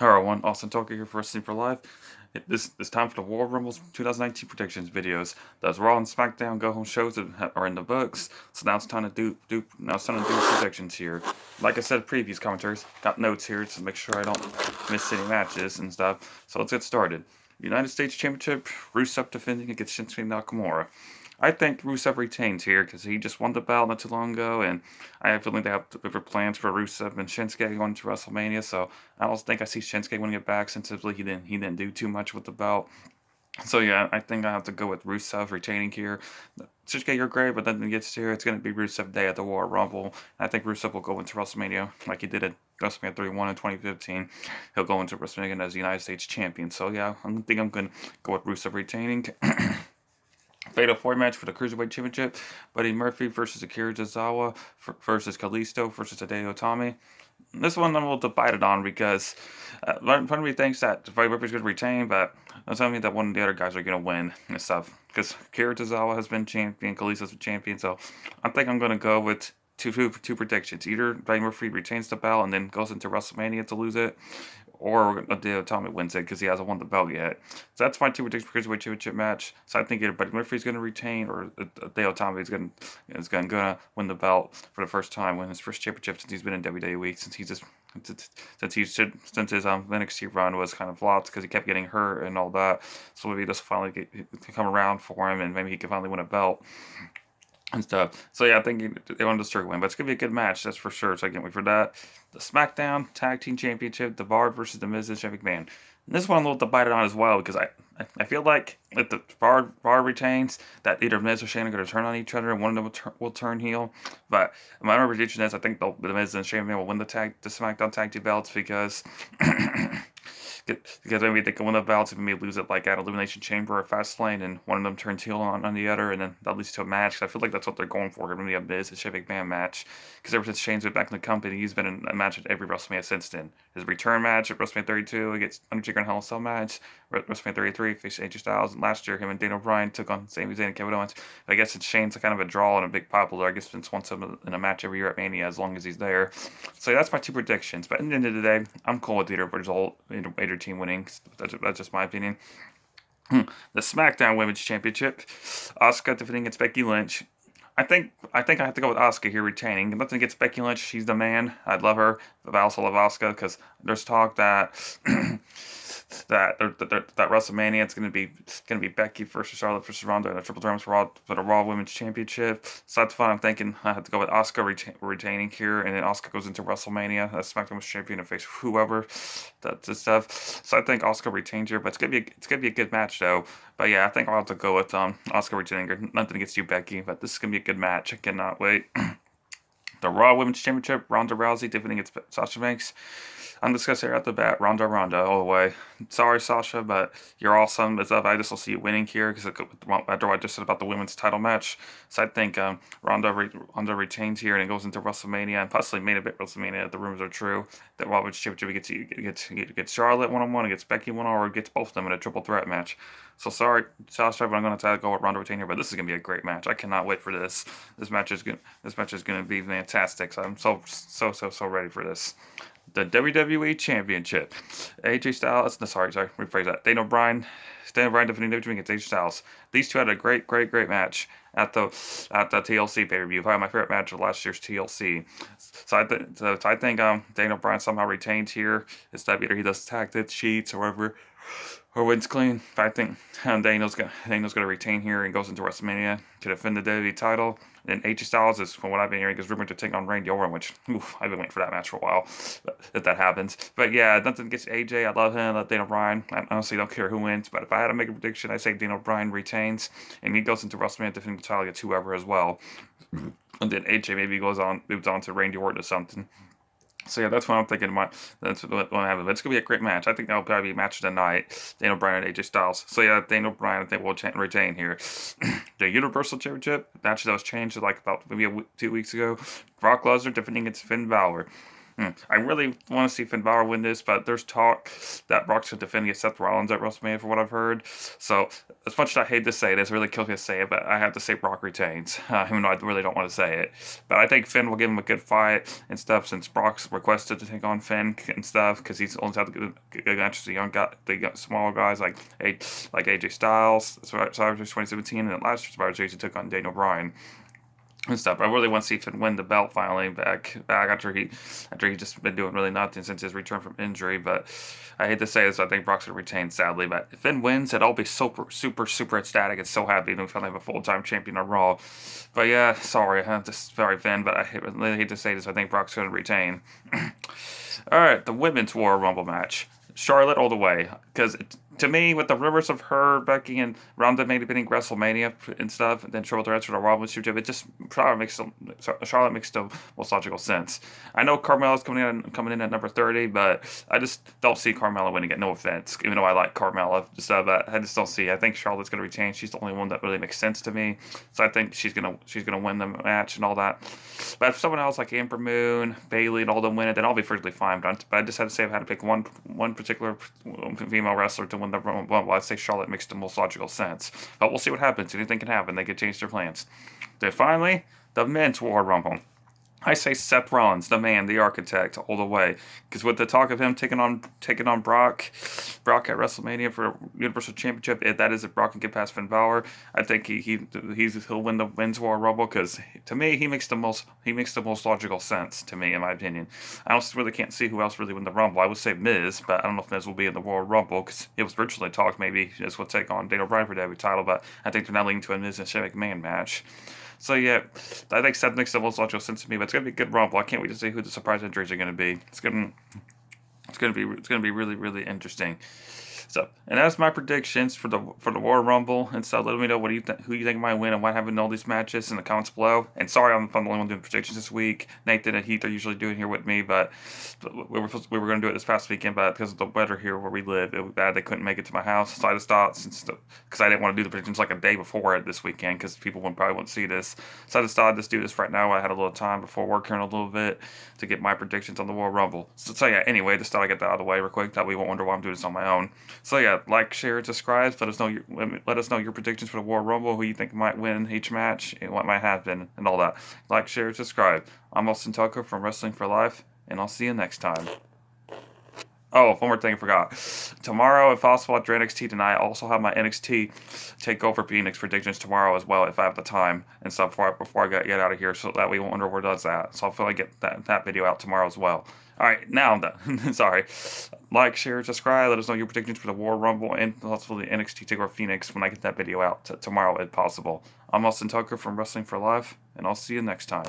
Hello everyone, Austin Talker here for Wrestling for Life. This time for the Royal Rumble 2019 predictions videos. Those Raw and SmackDown go home shows that are in the books, so now it's time to do predictions here. Like I said, previous commentaries got notes here to make sure I don't miss any matches and stuff. So let's get started. United States Championship, Rusev defending against Shinsuke Nakamura. I think Rusev retains here because he just won the belt not too long ago, and I have a feeling they have bigger plans for Rusev and Shinsuke going to WrestleMania. So I don't think I see Shinsuke winning it back since he didn't do too much with the belt. So yeah, I think I have to go with Rusev retaining here. Shinsuke, you're great, but then it gets here, it's going to be Rusev Day at the Royal Rumble. I think Rusev will go into WrestleMania like he did at WrestleMania 31 in 2015. He'll go into WrestleMania as the United States champion. So yeah, I think I'm going to go with Rusev retaining. Fatal 4 match for the Cruiserweight Championship. Buddy Murphy versus Akira Tozawa versus Kalisto versus Hideo Itami. This one I'm a little divided on because part of me thinks that Buddy Murphy's going to retain, but that's telling me that one of the other guys are going to win and stuff. Because Akira Tozawa has been champion, Kalisto's been champion, so I think I'm going to go with two predictions. Either Buddy Murphy retains the belt and then goes into WrestleMania to lose it, or Tommy wins it because he hasn't won the belt yet. So that's my two predictions for Cruiserweight Championship match. So I think either Buddy Murphy's going to retain or Dale Tommy is going to win the belt for the first time, win his first championship since he's been in WWE. Since his NXT run was kind of flopped because he kept getting hurt and all that. So maybe this will finally come around for him, and maybe he can finally win a belt and stuff. So yeah, I think they wanted to start win, but it's gonna be a good match, that's for sure. So I can't wait for that. The SmackDown Tag Team Championship, The Bar versus The Miz and Shane McMahon. And this one I'm a little divided on as well because I feel like if the Bar retains, that either Miz or Shane are going to turn on each other and one of them will turn heel. But my prediction is I think the Miz and Shane McMahon will win the SmackDown Tag Team belts because because maybe they can win the belts and maybe lose it like at Elimination Chamber or Fastlane, and one of them turns heel on the other, and then that leads to a match. I feel like that's what they're going for. Maybe a Miz and Shane McMahon match, because ever since Shane's been back in the company, he's been in a match at every WrestleMania since then. His return match at WrestleMania 32 against Undertaker and Hell in a Cell match, WrestleMania 33 faced AJ Styles, and last year him and Daniel Bryan took on Sami Zayn and Kevin Owens. But I guess it's Shane's kind of a draw and a big popular. I guess Vince wants him in a match every year at Mania as long as he's there. So that's my two predictions. But at the end of the day, I'm cool with either result, either team winning. That's just my opinion. The SmackDown Women's Championship, Asuka defending against Becky Lynch. I think I have to go with Asuka here retaining. Nothing against Becky Lynch, she's the man. I'd love her, but I also love Asuka because there's talk that that WrestleMania it's gonna be Becky versus Charlotte versus Ronda in a triple threat for the Raw Women's Championship. So that's fun. I'm thinking I have to go with Asuka retaining here, and then Asuka goes into WrestleMania as SmackDown Women's Champion and face whoever that stuff. So I think Asuka retains here, but it's gonna be a good match though. But yeah, I think I'll have to go with Asuka retaining her. Nothing against you, Becky, but this is gonna be a good match. I cannot wait. The Raw Women's Championship, Ronda Rousey defending against Sasha Banks. I'm just gonna say right off the bat, Ronda all the way. Sorry, Sasha, but you're awesome. But I just will see you winning here because after what I just said about the women's title match. So I think Ronda retains here and it goes into WrestleMania and possibly main event WrestleMania if the rumors are true. That Raw Women's Championship gets Charlotte 1-on-1, against Becky 1-on-1, or gets both of them in a triple threat match. So sorry, Sasha, but I'm gonna try to go with Ronda retain here. But this is gonna be a great match. I cannot wait for this. This match is gonna be fantastic. So I'm so ready for this. The WWE Championship. AJ Styles, no, sorry, rephrase that. Daniel Bryan defending WWE against AJ Styles. These two had a great match at the TLC pay-per-view. Probably my favorite match of last year's TLC. So I think Daniel Bryan somehow retains here. It's that either he does tactics, cheats, or whatever, or wins clean. But I think Daniel's gonna retain here and goes into WrestleMania to defend the WWE title. And AJ Styles is, from what I've been hearing, is rumored to take on Randy Orton, which I've been waiting for that match for a while, if that happens. But yeah, nothing against AJ. I love him. I love Daniel Bryan. I honestly don't care who wins. But if I had to make a prediction, I say Daniel Bryan retains, and he goes into WrestleMania defending the title against whoever as well. And then AJ maybe moves on to Randy Orton or something. So yeah, that's what I'm thinking. That's what I have. It's gonna be a great match. I think that'll probably be a match of the night. Daniel Bryan and AJ Styles. So yeah, Daniel Bryan I think will retain here. The Universal Championship match that was changed like about maybe 2 weeks ago. Brock Lesnar defending against Finn Balor. I really want to see Finn Balor win this, but there's talk that Brock's going to defend against Seth Rollins at WrestleMania, for what I've heard. So, as much as I hate to say this, really kills me to say it, but I have to say Brock retains, even though I really don't want to say it. But I think Finn will give him a good fight and stuff, since Brock's requested to take on Finn and stuff, because he's only had good matches with the small guys like AJ Styles, Survivor Series 2017, and then last year's Survivor Series he took on Daniel Bryan and stuff. I really want to see Finn win the belt finally back after he just been doing really nothing since his return from injury. But I hate to say this, I think Brock's gonna retain sadly. But if Finn wins, it I'll be super ecstatic and so happy, and we finally have a full time champion on Raw. But yeah, sorry, I'm just sorry Finn, but really hate to say this. I think Brock's gonna retain. All right, the women's Royal Rumble match. Charlotte all the way, because to me, with the rumors of her, Becky, and Ronda maybe winning WrestleMania and stuff, and then Charlotte transfer to Raw with Championship, it just Charlotte makes the most logical sense. I know Carmella's coming in at number 30, but I just don't see Carmella winning it. No offense, even though I like Carmella, but I just don't see. I think Charlotte's gonna retain. She's the only one that really makes sense to me, so I think she's gonna win the match and all that. But if someone else like Amber Moon, Bailey, and all them win it, then I'll be perfectly fine. But I just had to say if I had to pick one particular female wrestler to win the Rumble, I'd say Charlotte makes the most logical sense. But we'll see what happens. Anything can happen. They could change their plans. Then finally, the men's Royal Rumble. I say Seth Rollins, the man, the architect, all the way. Because with the talk of him taking on Brock at WrestleMania for Universal Championship, if that is if Brock can get past Finn Balor, I think he'll win the men's Royal Rumble. Because to me, he makes the most logical sense to me, in my opinion. I also really can't see who else really win the Rumble. I would say Miz, but I don't know if Miz will be in the Royal Rumble because it was originally talk maybe Miz will take on Daniel Bryan for the WWE title, but I think they're now leading to a Miz and Shane McMahon match. So yeah, I think Seth makes the most logical sense to me, but it's gonna be a good Rumble. I can't wait to see who the surprise injuries are gonna be. It's gonna be really interesting. So, and that's my predictions for the Royal Rumble. And so, let me know who you think might win and what happened in all these matches in the comments below. And sorry, I'm the only one doing predictions this week. Nathan and Heath are usually doing here with me, but we were going to do it this past weekend, but because of the weather here where we live, it was bad. They couldn't make it to my house, so I just thought because I didn't want to do the predictions like a day before it this weekend because people probably wouldn't see this. So I just thought I'd just do this right now. I had a little time before work here in a little bit to get my predictions on the Royal Rumble. So yeah, anyway, just thought I'd get that out of the way real quick. That way you won't wonder why I'm doing this on my own. So yeah, like, share, subscribe. Let us know your predictions for the Royal Rumble, who you think might win each match, and what might happen, and all that. Like, share, subscribe. I'm Austin Tucker from Wrestling for Life, and I'll see you next time. Oh, one more thing I forgot. Tomorrow, if possible, after NXT tonight, I also have my NXT Takeover Phoenix predictions tomorrow as well, if I have the time and stuff before I get out of here, so that we won't wonder where does that. So I'll probably get that video out tomorrow as well. All right, now I'm done. Sorry. Like, share, subscribe. Let us know your predictions for the Royal Rumble and also the NXT Takeover Phoenix when I get that video out tomorrow, if possible. I'm Austin Tucker from Wrestling for Life, and I'll see you next time.